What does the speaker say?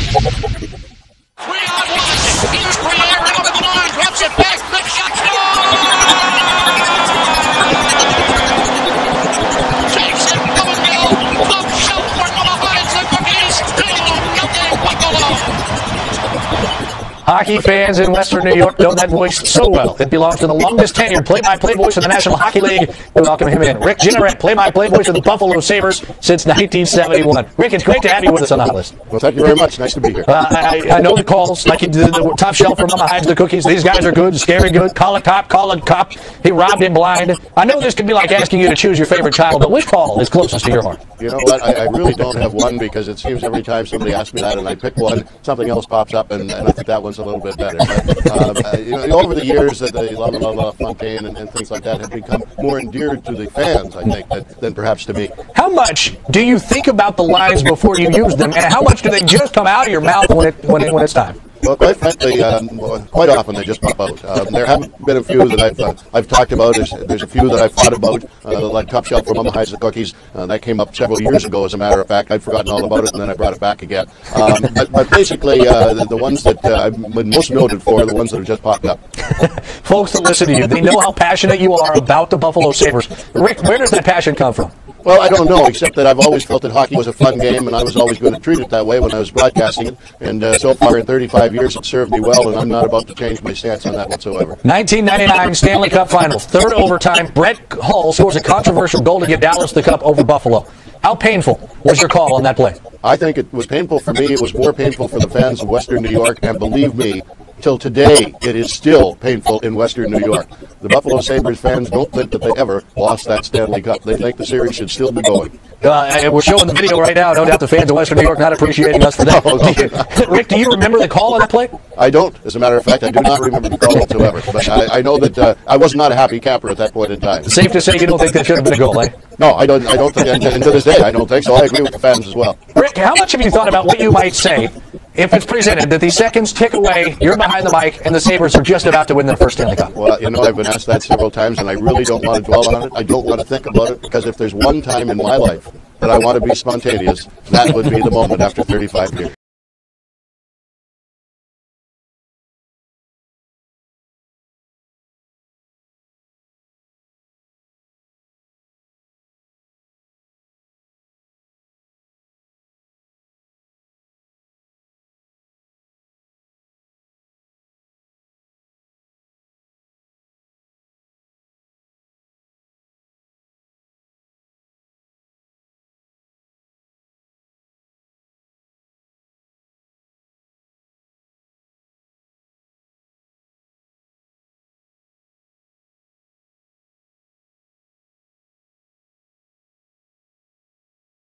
Here's Jeanneret over the line, drops it back, big shot, takes it, go and go, look, shoot for Mama's and Cookies, 2-0 Buffalo. Hockey fans in Western New York know that voice so well. It belongs to the longest tenured play-by-play voice in the National Hockey League. We welcome him in. Rick Jeanneret, play-by-play voice of the Buffalo Sabres since 1971. Rick, it's great to have you with us on the hot list. Well, thank you very much. Nice to be here. I know the calls, like you did the top shelf from Mama Hides the Cookies. These guys are good, scary good. Call it cop. He robbed him blind. I know this could be like asking you to choose your favorite child, but which call is closest to your heart? You know what? I really don't have one, because it seems every time somebody asks me that and I pick one, something else pops up, and I think that one's a little bit better. But, you know, over the years, the La Fontaine and things like that have become more endeared to the fans, I think, than perhaps to me. How much do you think about the lines before you use them, and how much do they just come out of your mouth when it's time? Well, quite frankly, quite often they just pop out. There haven't been a few that I've talked about. There's a few that I've thought about, like Top Shelf for Mama Hides the Cookies. That came up several years ago, as a matter of fact. I'd forgotten all about it, and then I brought it back again. But basically, the ones that I've been most noted for are the ones that have just popped up. Folks that listen to you, they know how passionate you are about the Buffalo Sabres. Rick, where does that passion come from? Well, I don't know, except that I've always felt that hockey was a fun game, and I was always going to treat it that way when I was broadcasting it. And so far in 35 years, it served me well, and I'm not about to change my stance on that whatsoever. 1999 Stanley Cup Finals, third overtime. Brett Hull scores a controversial goal to give Dallas the cup over Buffalo. How painful was your call on that play? I think it was painful for me. It was more painful for the fans of Western New York, and believe me, till today, it is still painful in Western New York. The Buffalo Sabres fans don't think that they ever lost that Stanley Cup. They think the series should still be going. We're showing the video right now. No doubt the fans of Western New York not appreciating us for that. Rick, do you remember the call on that play? I don't. As a matter of fact, I do not remember the call whatsoever. But I know that I was not a happy camper at that point in time. Safe to say you don't think that should have been a goal, eh? No, I don't think, and to this day, I don't think so. I agree with the fans as well. Rick, how much have you thought about what you might say if it's presented that the seconds tick away, you're behind the mic, and the Sabres are just about to win their first Stanley Cup? Well, you know, I've been asked that several times, and I really don't want to dwell on it. I don't want to think about it, because if there's one time in my life that I want to be spontaneous, that would be the moment after 35 years.